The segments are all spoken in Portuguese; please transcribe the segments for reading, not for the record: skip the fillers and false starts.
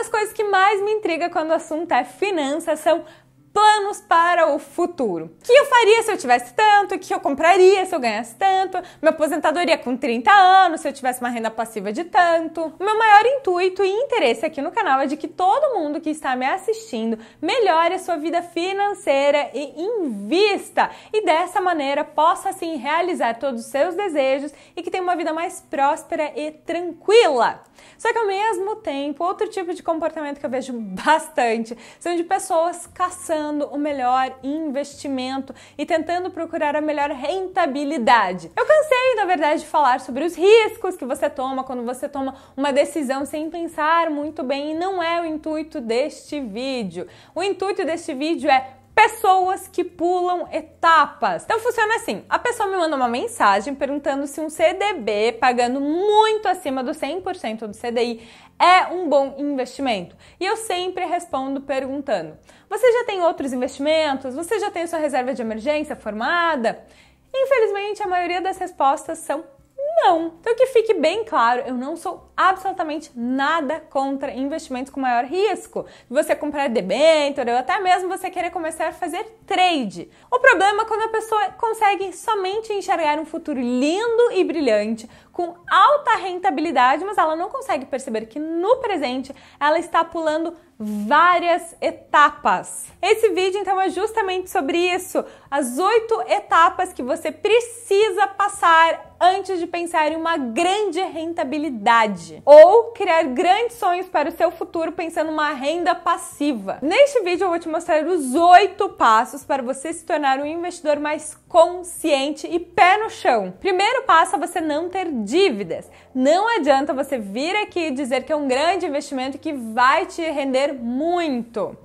das coisas que mais me intriga quando o assunto é finanças são planos para o futuro. O que eu faria se eu tivesse tanto? O que eu compraria se eu ganhasse tanto? Minha aposentadoria com 30 anos, se eu tivesse uma renda passiva de tanto? O meu maior intuito e interesse aqui no canal é de que todo mundo que está me assistindo melhore a sua vida financeira e invista. E dessa maneira possa, assim, realizar todos os seus desejos e que tenha uma vida mais próspera e tranquila. Só que ao mesmo tempo, outro tipo de comportamento que eu vejo bastante são de pessoas caçando o melhor investimento e tentando procurar a melhor rentabilidade. Eu cansei, na verdade, de falar sobre os riscos que você toma quando você toma uma decisão sem pensar muito bem, e não é o intuito deste vídeo. O intuito deste vídeo é pessoas que pulam etapas. Então funciona assim, a pessoa me manda uma mensagem perguntando se um CDB pagando muito acima do 100% do CDI é um bom investimento. E eu sempre respondo perguntando: você já tem outros investimentos? Você já tem sua reserva de emergência formada? Infelizmente, a maioria das respostas são não. Então que fique bem claro, eu não sou absolutamente nada contra investimentos com maior risco. Você comprar debênture ou até mesmo você querer começar a fazer trade. O problema é quando a pessoa consegue somente enxergar um futuro lindo e brilhante, com alta rentabilidade, mas ela não consegue perceber que no presente ela está pulando várias etapas. Esse vídeo então é justamente sobre isso, as 8 etapas que você precisa passar antes de pensar em uma grande rentabilidade ou criar grandes sonhos para o seu futuro pensando em uma renda passiva. Neste vídeo eu vou te mostrar os 8 passos para você se tornar um investidor mais consciente e pé no chão. Primeiro passo é você não ter dívidas. Não adianta você vir aqui e dizer que é um grande investimento que vai te render muito.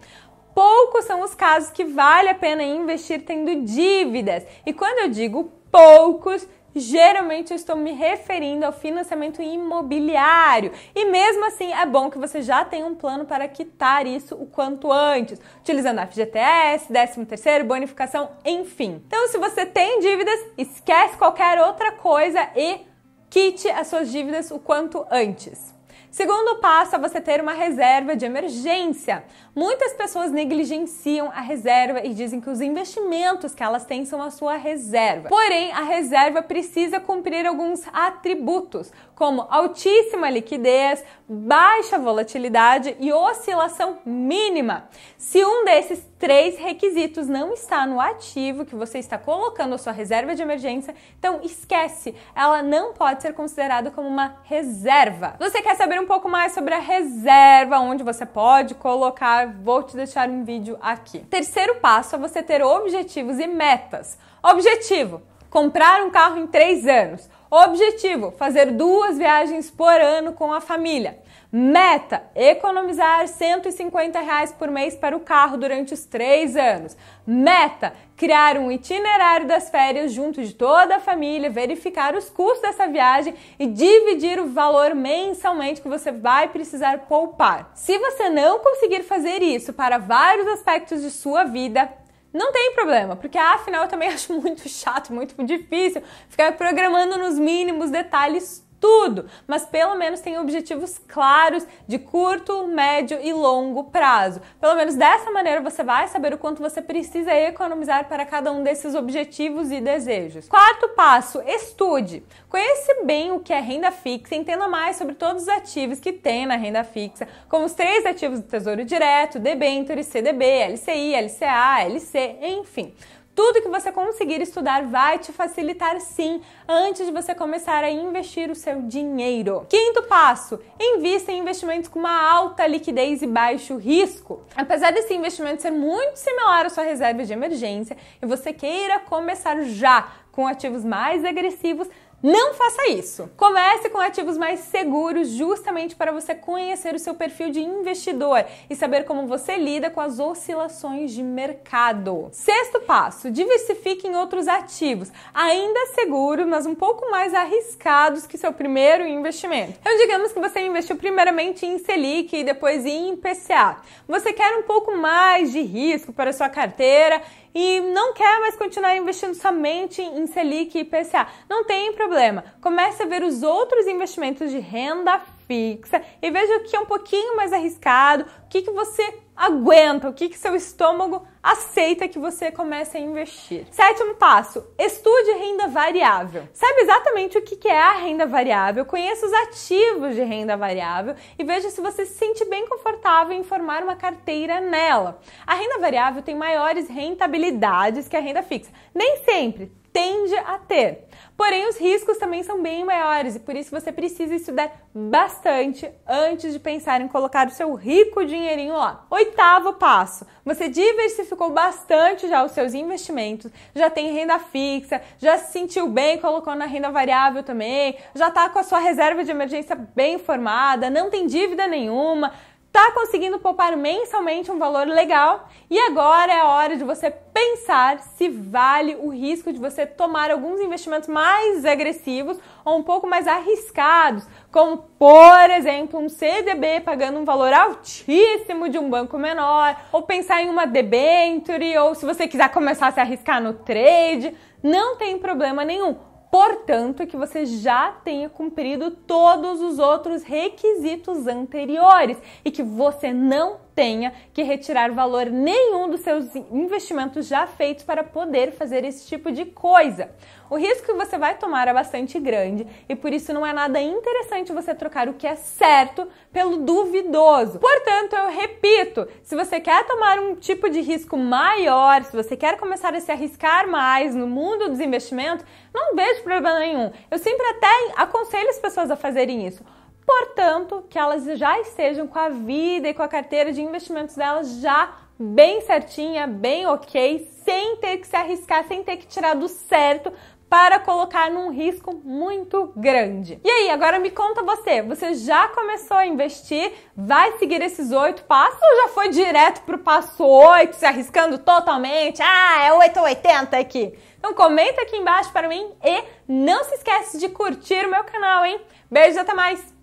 Poucos são os casos que vale a pena investir tendo dívidas. E quando eu digo poucos, geralmente eu estou me referindo ao financiamento imobiliário. E mesmo assim é bom que você já tenha um plano para quitar isso o quanto antes, utilizando FGTS, 13º, bonificação, enfim. Então se você tem dívidas, esquece qualquer outra coisa e quite as suas dívidas o quanto antes. Segundo passo é você ter uma reserva de emergência. Muitas pessoas negligenciam a reserva e dizem que os investimentos que elas têm são a sua reserva. Porém, a reserva precisa cumprir alguns atributos, como altíssima liquidez, baixa volatilidade e oscilação mínima. Se um desses 3 requisitos não está no ativo que você está colocando a sua reserva de emergência, então esquece, ela não pode ser considerada como uma reserva. Você quer saber um pouco mais sobre a reserva, onde você pode colocar? Vou te deixar um vídeo aqui. Terceiro passo é você ter objetivos e metas. Objetivo: comprar um carro em 3 anos. Objetivo: fazer 2 viagens por ano com a família. Meta: economizar R$150 por mês para o carro durante os 3 anos. Meta: criar um itinerário das férias junto de toda a família, verificar os custos dessa viagem e dividir o valor mensalmente que você vai precisar poupar. Se você não conseguir fazer isso para vários aspectos de sua vida, não tem problema, porque afinal eu também acho muito chato, muito difícil ficar programando nos mínimos detalhes tudo, mas pelo menos tem objetivos claros de curto, médio e longo prazo. Pelo menos dessa maneira você vai saber o quanto você precisa economizar para cada um desses objetivos e desejos. Quarto passo, estude. Conheça bem o que é renda fixa, entenda mais sobre todos os ativos que tem na renda fixa, como os 3 ativos do Tesouro Direto, debênture, CDB, LCI, LCA, LC, enfim. Tudo que você conseguir estudar vai te facilitar sim, antes de você começar a investir o seu dinheiro. Quinto passo, invista em investimentos com uma alta liquidez e baixo risco. Apesar desse investimento ser muito similar à sua reserva de emergência e você queira começar já com ativos mais agressivos, não faça isso. Comece com ativos mais seguros, justamente para você conhecer o seu perfil de investidor e saber como você lida com as oscilações de mercado. Sexto passo, diversifique em outros ativos, ainda seguros, mas um pouco mais arriscados que seu primeiro investimento. Então, digamos que você investiu primeiramente em Selic e depois em IPCA. Você quer um pouco mais de risco para a sua carteira e não quer mais continuar investindo somente em Selic e IPCA, não tem problema. Comece a ver os outros investimentos de renda fixa e veja o que é um pouquinho mais arriscado, o que você aguenta, o que seu estômago aceita que você comece a investir. Sétimo passo, estude renda variável. Saiba exatamente o que é a renda variável, conheça os ativos de renda variável e veja se você se sente bem confortável em formar uma carteira nela. A renda variável tem maiores rentabilidades que a renda fixa. Nem sempre tende a ter. Porém, os riscos também são bem maiores e por isso você precisa estudar bastante antes de pensar em colocar o seu rico dinheirinho lá. Oitavo passo, você diversificou bastante já os seus investimentos, já tem renda fixa, já se sentiu bem, colocou na renda variável também, já está com a sua reserva de emergência bem formada, não tem dívida nenhuma, está conseguindo poupar mensalmente um valor legal e agora é a hora de você pensar se vale o risco de você tomar alguns investimentos mais agressivos ou um pouco mais arriscados, como, por exemplo, um CDB pagando um valor altíssimo de um banco menor, ou pensar em uma debenture, ou se você quiser começar a se arriscar no trade, não tem problema nenhum. Portanto, que você já tenha cumprido todos os outros requisitos anteriores e que você não tenha que retirar valor nenhum dos seus investimentos já feitos para poder fazer esse tipo de coisa. O risco que você vai tomar é bastante grande e por isso não é nada interessante você trocar o que é certo pelo duvidoso. Portanto, eu repito, se você quer tomar um tipo de risco maior, se você quer começar a se arriscar mais no mundo dos investimentos, não vejo problema nenhum. Eu sempre até aconselho as pessoas a fazerem isso. Portanto, que elas já estejam com a vida e com a carteira de investimentos delas já bem certinha, bem ok, sem ter que se arriscar, sem ter que tirar do certo para colocar num risco muito grande. E aí, agora me conta você já começou a investir? Vai seguir esses 8 passos ou já foi direto pro passo 8, se arriscando totalmente? Ah, é 8 ou 80 aqui. Então comenta aqui embaixo para mim e não se esquece de curtir o meu canal, hein? Beijo, até mais!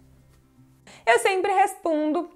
Eu sempre respondo.